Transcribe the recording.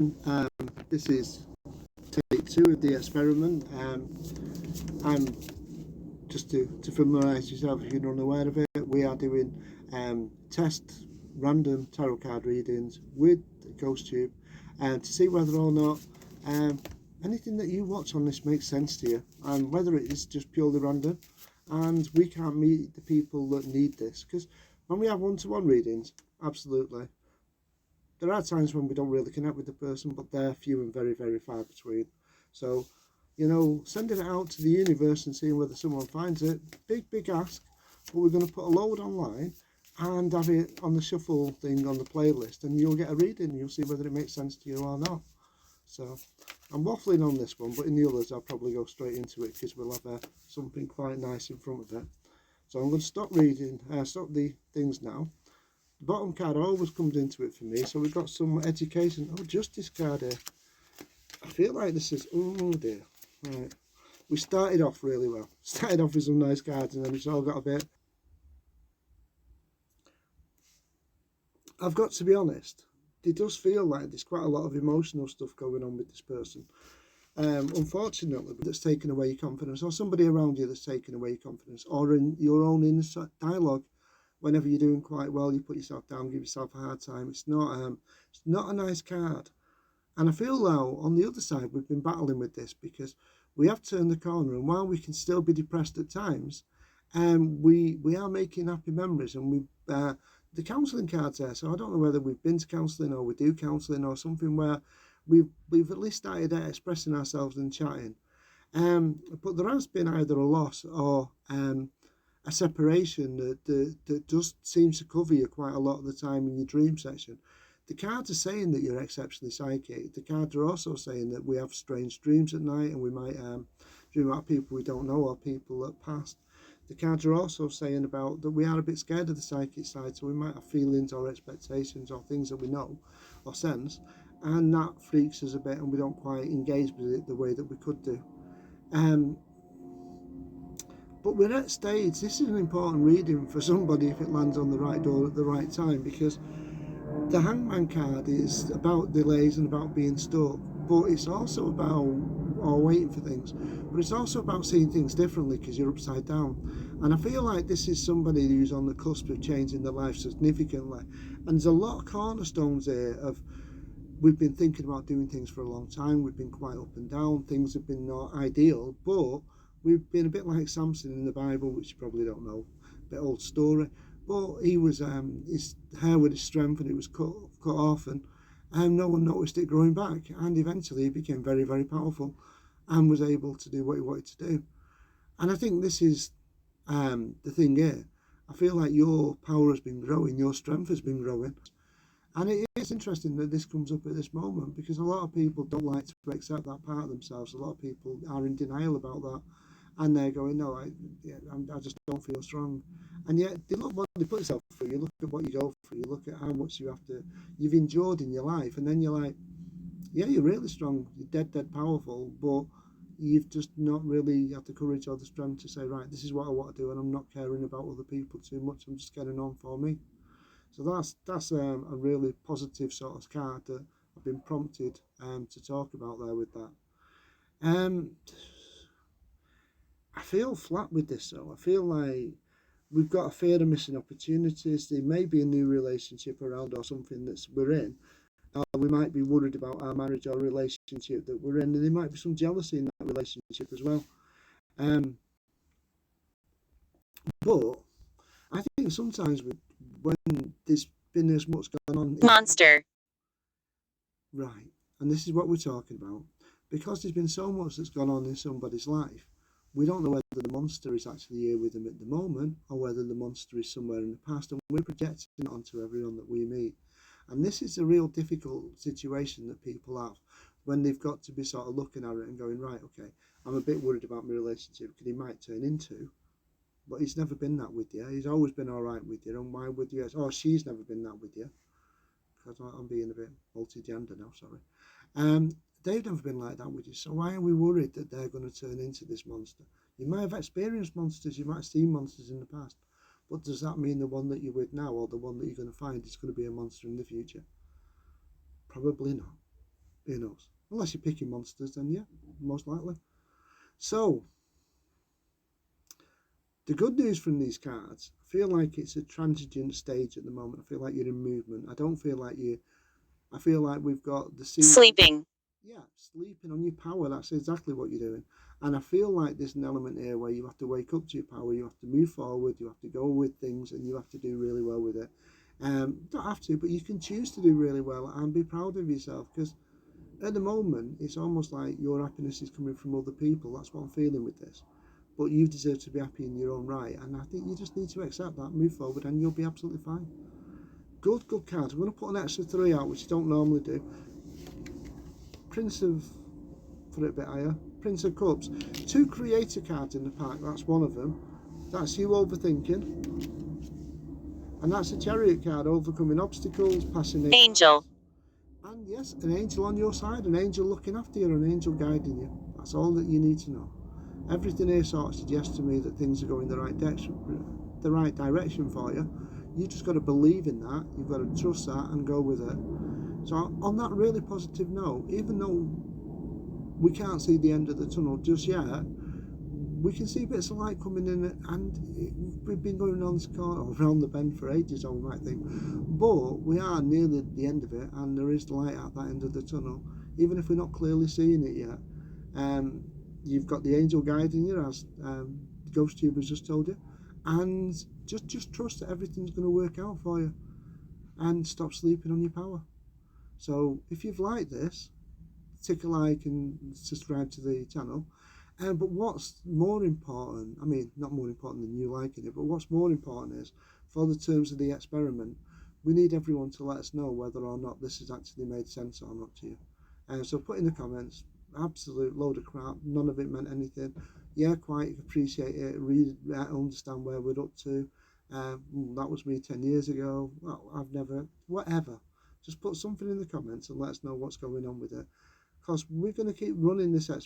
Um, this is take 2 of the experiment. I'm just to familiarise yourself if you're unaware of it. We are doing test random tarot card readings with GhostTube, and to see whether or not um, anything that you watch on this makes sense to you, and whether it is just purely random. And we can't meet the people that need this, because when we have one-to-one readings, absolutely. There are times when we don't really connect with the person, but they're few and very, very far between. So, sending it out to the universe and seeing whether someone finds it, big ask, but we're going to put a load online and have it on the shuffle thing on the playlist, and you'll get a reading and you'll see whether it makes sense to you or not. So, I'm waffling on this one, but in the others I'll probably go straight into it because we'll have something quite nice in front of it. So I'm going to stop the things now. The bottom card always comes into it for me, so we've got some education. Oh, justice card here. I feel like this is, oh dear. Right. We started off really well. Started off with some nice cards and then it's all got a bit. I've got to be honest, it does feel like there's quite a lot of emotional stuff going on with this person. Unfortunately, that's taken away your confidence, or somebody around you that's taken away your confidence, or in your own inner dialogue. Whenever you're doing quite well, you put yourself down, give yourself a hard time. It's not a nice card. And I feel now on the other side we've been battling with this because we have turned the corner, and while we can still be depressed at times, we are making happy memories, and the counselling card's there. So I don't know whether we've been to counselling or we do counselling or something where we've at least started expressing ourselves and chatting. But there has been either a loss or a separation that just seems to cover you quite a lot of the time in your dream section. The cards are saying that you're exceptionally psychic. The cards are also saying that we have strange dreams at night, and we might dream about people we don't know or people that passed. The cards are also saying about that we are a bit scared of the psychic side, so we might have feelings or expectations or things that we know or sense, and that freaks us a bit, and we don't quite engage with it the way that we could do. But we're at stage. This is an important reading for somebody if it lands on the right door at the right time, because the Hangman card is about delays and about being stuck, but it's also about waiting for things. But it's also about seeing things differently because you're upside down. And I feel like this is somebody who's on the cusp of changing their life significantly. And there's a lot of cornerstones here of we've been thinking about doing things for a long time. We've been quite up and down. Things have been not ideal, but we've been a bit like Samson in the Bible, which you probably don't know, a bit old story. But he was his hair with his strength, and it was cut off, and no one noticed it growing back. And eventually, he became very, very powerful, and was able to do what he wanted to do. And I think this is the thing here. I feel like your power has been growing, your strength has been growing. And it is interesting that this comes up at this moment, because a lot of people don't like to accept that part of themselves. A lot of people are in denial about that, and they're going, no, I just don't feel strong. And yet they look what they put themselves through. You look at what you go through. You look at how much you've endured in your life, and then you're like, yeah, you're really strong. You're dead powerful, but you've just not really had the courage or the strength to say, right, this is what I want to do, and I'm not caring about other people too much. I'm just getting on for me. So that's a really positive sort of card that I've been prompted to talk about there with that. I feel flat with this though. I feel like we've got a fear of missing opportunities. There may be a new relationship around or something that we're in. We might be worried about our marriage or relationship that we're in, and there might be some jealousy in that relationship as well. But I think sometimes when there's been as much going on, Monster. Right, and this is what we're talking about. Because there's been so much that's gone on in somebody's life, we don't know whether the monster is actually here with them at the moment, or whether the monster is somewhere in the past, and we're projecting it onto everyone that we meet. And this is a real difficult situation that people have when they've got to be sort of looking at it and going, right, okay, I'm a bit worried about my relationship because he might turn into, but he's never been that with you. He's always been all right with you, and why would you? Oh, she's never been that with you. Because I'm being a bit multi-gender now, sorry. They've never been like that with you, so why are we worried that they're going to turn into this monster? You might have experienced monsters, you might have seen monsters in the past, but does that mean the one that you're with now or the one that you're going to find is going to be a monster in the future? Probably not. Who knows? Unless you're picking monsters, then yeah, most likely. So, the good news from these cards, I feel like it's a transient stage at the moment. I feel like you're in movement. I don't feel like you. I feel like we've got the season. Sleeping. Yeah, sleeping on your power. That's exactly what you're doing. And I feel like there's an element here where you have to wake up to your power. You have to move forward. You have to go with things, and you have to do really well with it. Don't have to, but you can choose to do really well and be proud of yourself, because at the moment it's almost like your happiness is coming from other people. That's what I'm feeling with this. But you deserve to be happy in your own right, and I think you just need to accept that, move forward, and you'll be absolutely fine. Good cards. I'm going to put an extra 3 out, which I don't normally do. Prince of, put it a bit higher, Prince of Cups. 2 creator cards in the pack, that's one of them. That's you overthinking. And that's a Chariot card, overcoming obstacles, passing Angel. and yes, an angel on your side, an angel looking after you, an angel guiding you. That's all that you need to know. Everything here sort of suggests to me that things are going the right direction for you. You just got to believe in that. You've got to trust that and go with it. So on that really positive note, even though we can't see the end of the tunnel just yet, we can see bits of light coming in, and we've been going on this corner around the bend for ages, I might think, but we are near the end of it, and there is light at that end of the tunnel, even if we're not clearly seeing it yet. You've got the angel guiding you, as GhostTube has just told you, and just trust that everything's going to work out for you, and stop sleeping on your power. So if you've liked this, tick a like and subscribe to the channel. But what's more important, I mean, not more important than you liking it, but what's more important is, for the terms of the experiment, we need everyone to let us know whether or not this has actually made sense or not to you. So put in the comments, absolute load of crap, none of it meant anything. Yeah, quite appreciate it, read, understand where we're up to. That was me 10 years ago. Well, I've never, whatever. Just put something in the comments and let us know what's going on with it. Because we're going to keep running this experiment.